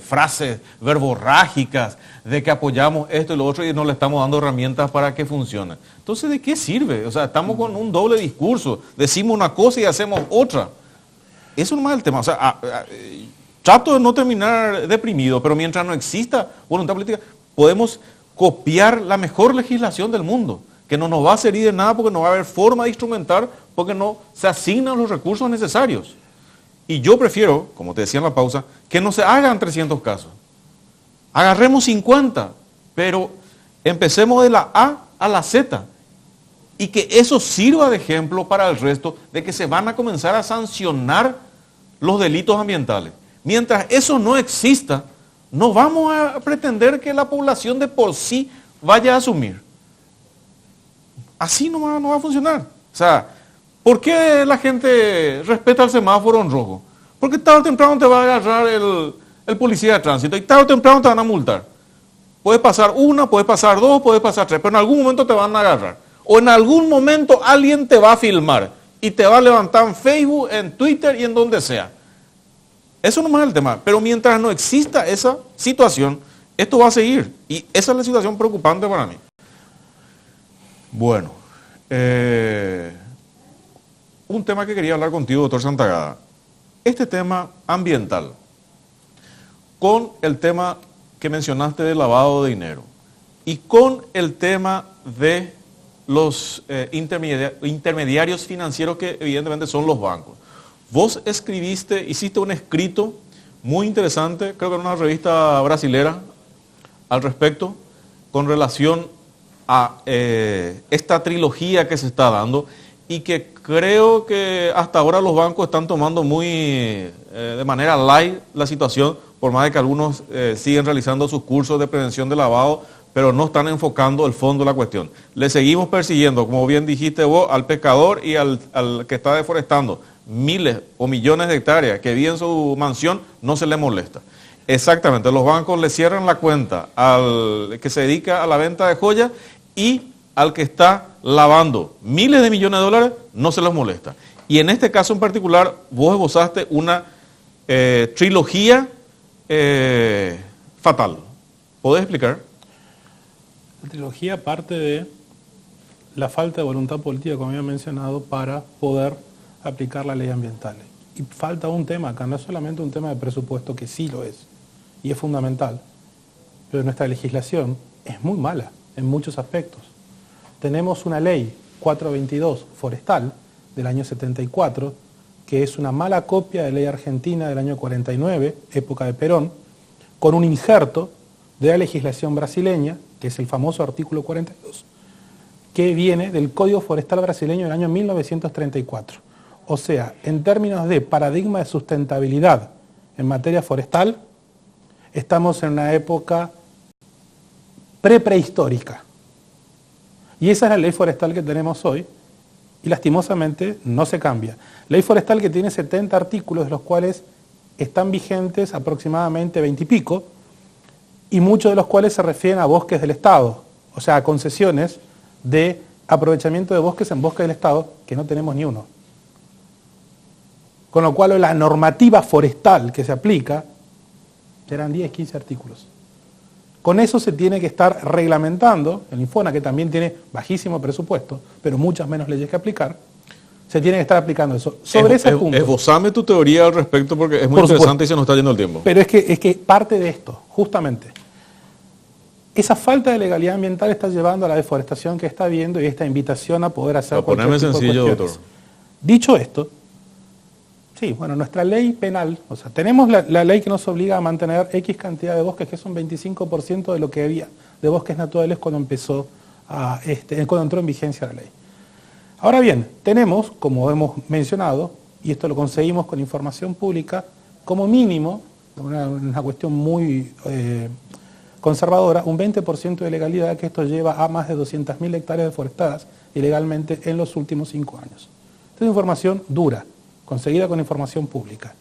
frases verborrágicas de que apoyamos esto y lo otro y no le estamos dando herramientas para que funcione. Entonces, ¿de qué sirve? O sea, estamos con un doble discurso. Decimos una cosa y hacemos otra. Eso no es el tema. O sea, trato de no terminar deprimido, pero mientras no exista voluntad política, podemos copiar la mejor legislación del mundo, que no nos va a servir de nada porque no va a haber forma de instrumentar, porque no se asignan los recursos necesarios. Y yo prefiero, como te decía en la pausa, que no se hagan 300 casos. Agarremos 50, pero empecemos de la A a la Z. Y que eso sirva de ejemplo para el resto de que se van a comenzar a sancionar los delitos ambientales. Mientras eso no exista, No vamos a pretender que la población de por sí vaya a asumir. Así no va a funcionar. O sea, ¿por qué la gente respeta el semáforo en rojo? Porque tarde o temprano te va a agarrar el policía de tránsito y tarde o temprano te van a multar. Puede pasar una, puede pasar dos, puede pasar tres, pero en algún momento te van a agarrar. O en algún momento alguien te va a filmar y te va a levantar en Facebook, en Twitter y en donde sea. Eso no es el tema. Pero mientras no exista esa situación, esto va a seguir. Y esa es la situación preocupante para mí. Bueno, un tema que quería hablar contigo, doctor Santagada. Este tema ambiental, con el tema que mencionaste del lavado de dinero y con el tema de los intermediarios financieros que evidentemente son los bancos. Vos hiciste un escrito muy interesante, creo que en una revista brasilera, al respecto, con relación a esta trilogía que se está dando y que creo que hasta ahora los bancos están tomando de manera light la situación, por más de que algunos siguen realizando sus cursos de prevención de lavado, pero no están enfocando el fondo de la cuestión. Le seguimos persiguiendo, como bien dijiste vos, al pescador y al que está deforestando miles o millones de hectáreas que vive en su mansión, no se le molesta. Exactamente, los bancos le cierran la cuenta al que se dedica a la venta de joyas y al que está lavando miles de millones de dólares, no se les molesta. Y en este caso en particular, vos esbozaste una trilogía fatal. ¿Podés explicar?
La trilogía parte de la falta de voluntad política, como había mencionado, para poder aplicar la ley ambiental. Y falta un tema acá, no es solamente un tema de presupuesto, que sí lo es, y es fundamental, pero nuestra legislación es muy mala en muchos aspectos. Tenemos una ley 422 forestal del año 74, que es una mala copia de ley argentina del año 49, época de Perón, con un injerto de la legislación brasileña, que es el famoso artículo 42, que viene del Código Forestal brasileño del año 1934. O sea, en términos de paradigma de sustentabilidad en materia forestal, estamos en una época prehistórica. Y esa es la ley forestal que tenemos hoy, y lastimosamente no se cambia. Ley forestal que tiene 70 artículos, de los cuales están vigentes aproximadamente 20 y pico, y muchos de los cuales se refieren a bosques del Estado, o sea, a concesiones de aprovechamiento de bosques en bosques del Estado, que no tenemos ni uno. Con lo cual la normativa forestal que se aplica serán 10, 15 artículos. Con eso se tiene que estar reglamentando, el Infona, que también tiene bajísimo presupuesto, pero muchas menos leyes que aplicar, se tiene que estar aplicando eso. Sobre ese punto.
Esbozame tu teoría al respecto porque es muy interesante y se nos está yendo el tiempo.
Pero es que parte de esto, justamente, esa falta de legalidad ambiental está llevando a la deforestación que está habiendo y esta invitación a poder hacer
cualquier tipo de cuestiones. Doctor.
Dicho esto, sí, bueno, nuestra ley penal, o sea, tenemos la ley que nos obliga a mantener X cantidad de bosques, que es un 25% de lo que había de bosques naturales cuando cuando entró en vigencia la ley. Ahora bien, tenemos, como hemos mencionado, y esto lo conseguimos con información pública, como mínimo, una cuestión muy conservadora, un 20% de legalidad, que esto lleva a más de 200.000 hectáreas deforestadas ilegalmente en los últimos 5 años. Esta es información dura, conseguida con información pública.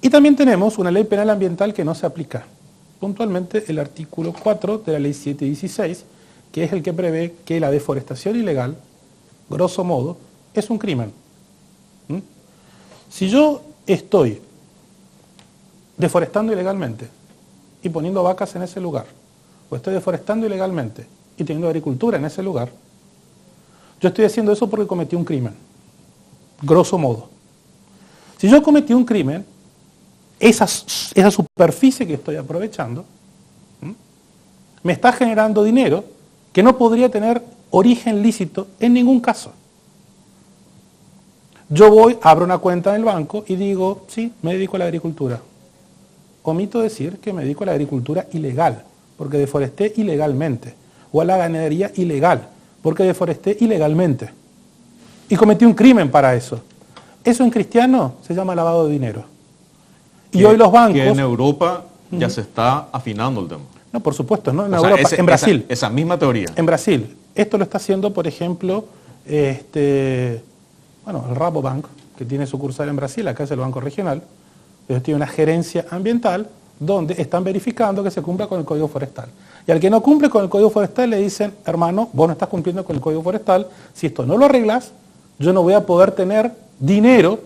Y también tenemos una ley penal ambiental que no se aplica. Puntualmente el artículo 4 de la ley 716, que es el que prevé que la deforestación ilegal, grosso modo, es un crimen. Si yo estoy deforestando ilegalmente y poniendo vacas en ese lugar, o estoy deforestando ilegalmente y teniendo agricultura en ese lugar, yo estoy haciendo eso porque cometí un crimen. Grosso modo. Si yo cometí un crimen, esa superficie que estoy aprovechando me está generando dinero que no podría tener origen lícito en ningún caso. Yo abro una cuenta en el banco y digo, sí, me dedico a la agricultura. Omito decir que me dedico a la agricultura ilegal, porque deforesté ilegalmente, o a la ganadería ilegal, porque deforesté ilegalmente. Y cometí un crimen para eso. Eso en cristiano se llama lavado de dinero. Y hoy los bancos...
Que en Europa ya se está afinando el tema.
No, por supuesto, ¿no? En
O sea,
Europa, en Brasil.
Esa misma teoría.
En Brasil. Esto lo está haciendo, por ejemplo, el Rabobank, que tiene sucursal en Brasil, acá es el Banco Regional. Ellos tienen una gerencia ambiental donde están verificando que se cumpla con el Código Forestal. Y al que no cumple con el Código Forestal le dicen, hermano, vos no estás cumpliendo con el Código Forestal, si esto no lo arreglas, yo no voy a poder tener dinero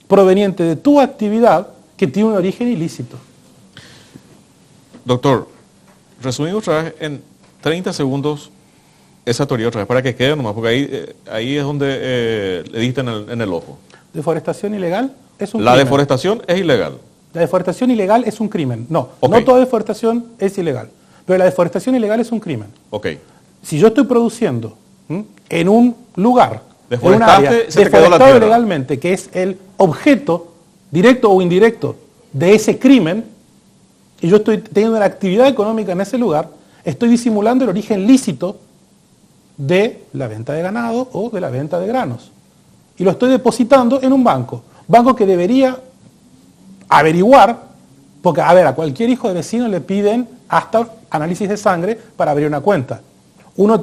proveniente de tu actividad que tiene un origen ilícito.
Doctor, resumimos otra vez en 30 segundos esa teoría otra vez, para que quede nomás, porque ahí es donde le diste en el ojo.
¿Deforestación ilegal? Es un
La
crimen.
deforestación es ilegal.
La deforestación ilegal es un crimen. No,
Ok.
no toda deforestación es ilegal, pero la deforestación ilegal es un crimen.
Ok.
Si yo estoy produciendo en un lugar, en un
Deforestaste,
área,
se te quedó la
deforestado
tierra.
ilegalmente, que es el objeto, directo o indirecto, de ese crimen, y yo estoy teniendo una actividad económica en ese lugar, estoy disimulando el origen lícito de la venta de ganado o de la venta de granos. Y lo estoy depositando en un banco. Banco que debería averiguar, porque a cualquier hijo de vecino le piden hasta análisis de sangre para abrir una cuenta. Uno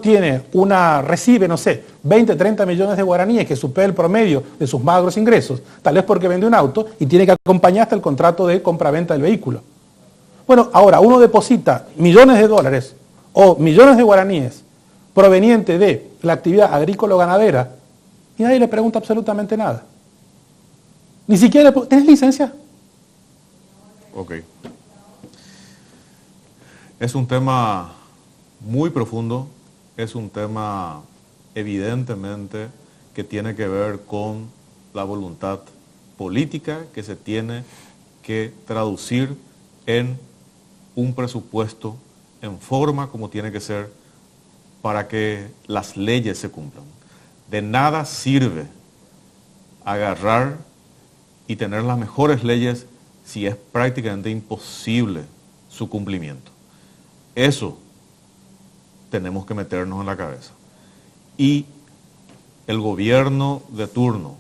recibe, no sé, 20, 30 millones de guaraníes, que supera el promedio de sus magros ingresos, tal vez porque vende un auto y tiene que acompañar hasta el contrato de compra-venta del vehículo. Bueno, ahora uno deposita millones de dólares o millones de guaraníes provenientes de la actividad agrícola o ganadera y nadie le pregunta absolutamente nada. Ni siquiera ¿tienes licencia?
Ok. Es un tema muy profundo, es un tema evidentemente que tiene que ver con la voluntad política que se tiene que traducir en un presupuesto en forma como tiene que ser para que las leyes se cumplan. De nada sirve agarrar y tener las mejores leyes si es prácticamente imposible su cumplimiento. Eso tenemos que meternos en la cabeza. Y el gobierno de turno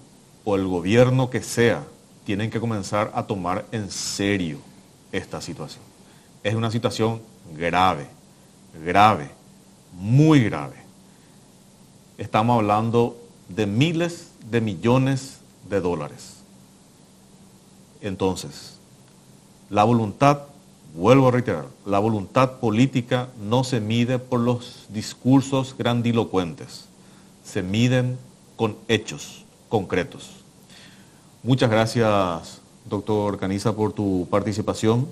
o el gobierno que sea tienen que comenzar a tomar en serio esta situación. Es una situación grave, grave, muy grave. Estamos hablando de miles de millones de dólares. Entonces, la voluntad, vuelvo a reiterar, la voluntad política no se mide por los discursos grandilocuentes, se miden con hechos concretos. Muchas gracias, doctor Caniza, por tu participación.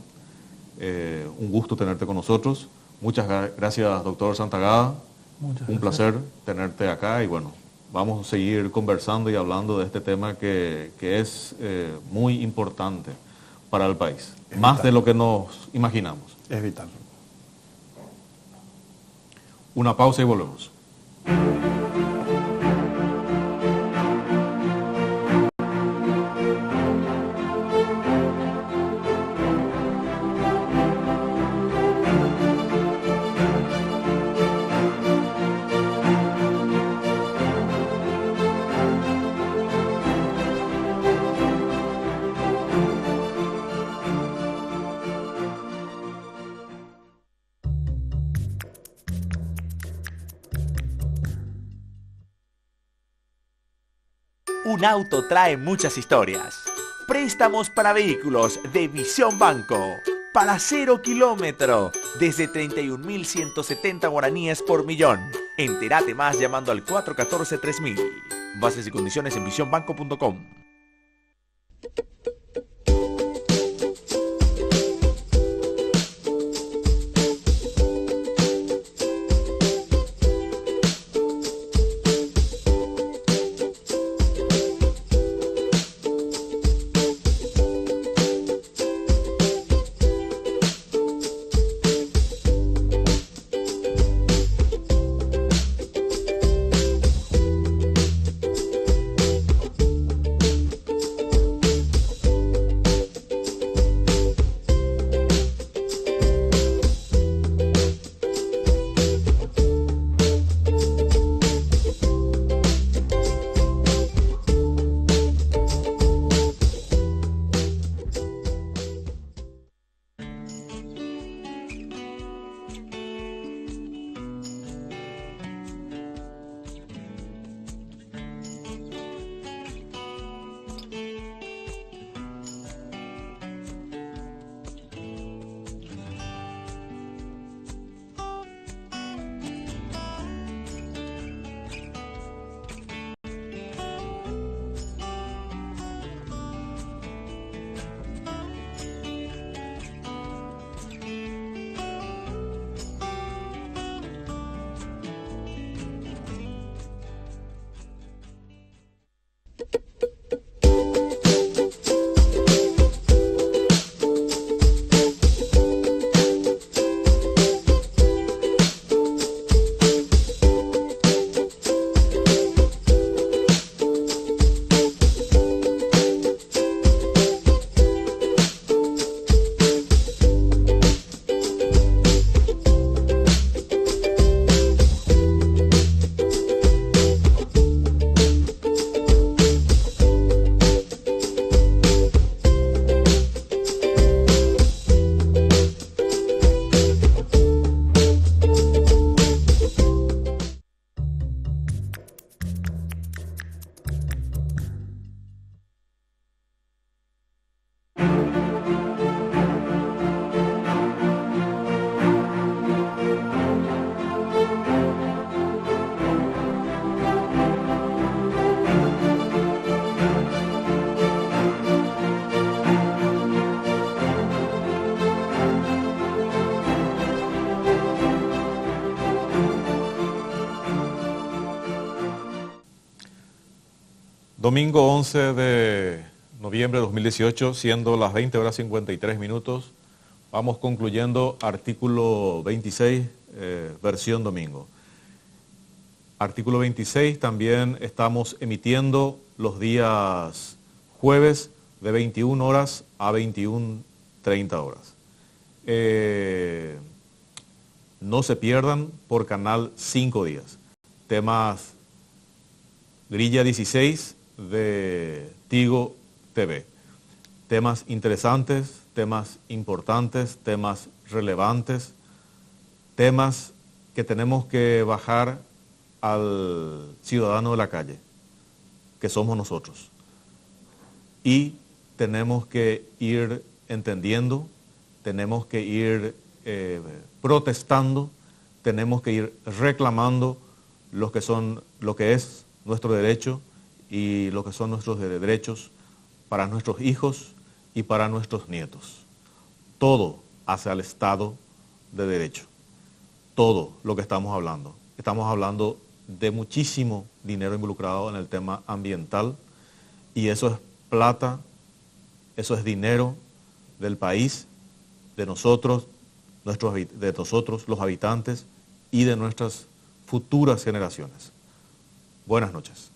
Un gusto tenerte con nosotros. Muchas gracias, doctor Santagada. Un placer tenerte acá y bueno, vamos a seguir conversando y hablando de este tema que es muy importante para el país, más de lo que nos imaginamos.
Es vital.
Una pausa y volvemos.
Un auto trae muchas historias. Préstamos para vehículos de Visión Banco. Para 0 kilómetro, desde 31.170 guaraníes por millón. Entérate más llamando al 414-3000. Bases y condiciones en visionbanco.com.
Domingo 11 de noviembre de 2018, siendo las 20 horas 53 minutos, vamos concluyendo artículo 26, versión domingo. Artículo 26 también estamos emitiendo los días jueves de 21 horas a 21:30 horas. No se pierdan por Canal 5 días. Temas Grilla 16 de Tigo TV. Temas interesantes, temas importantes, temas relevantes, temas que tenemos que bajar al ciudadano de la calle, que somos nosotros. Y tenemos que ir entendiendo, tenemos que ir protestando, tenemos que ir reclamando lo que es nuestro derecho y lo que son nuestros derechos para nuestros hijos y para nuestros nietos. Todo hacia el Estado de Derecho. Todo lo que estamos hablando. Estamos hablando de muchísimo dinero involucrado en el tema ambiental y eso es plata, eso es dinero del país, de nosotros, los habitantes y de nuestras futuras generaciones. Buenas noches.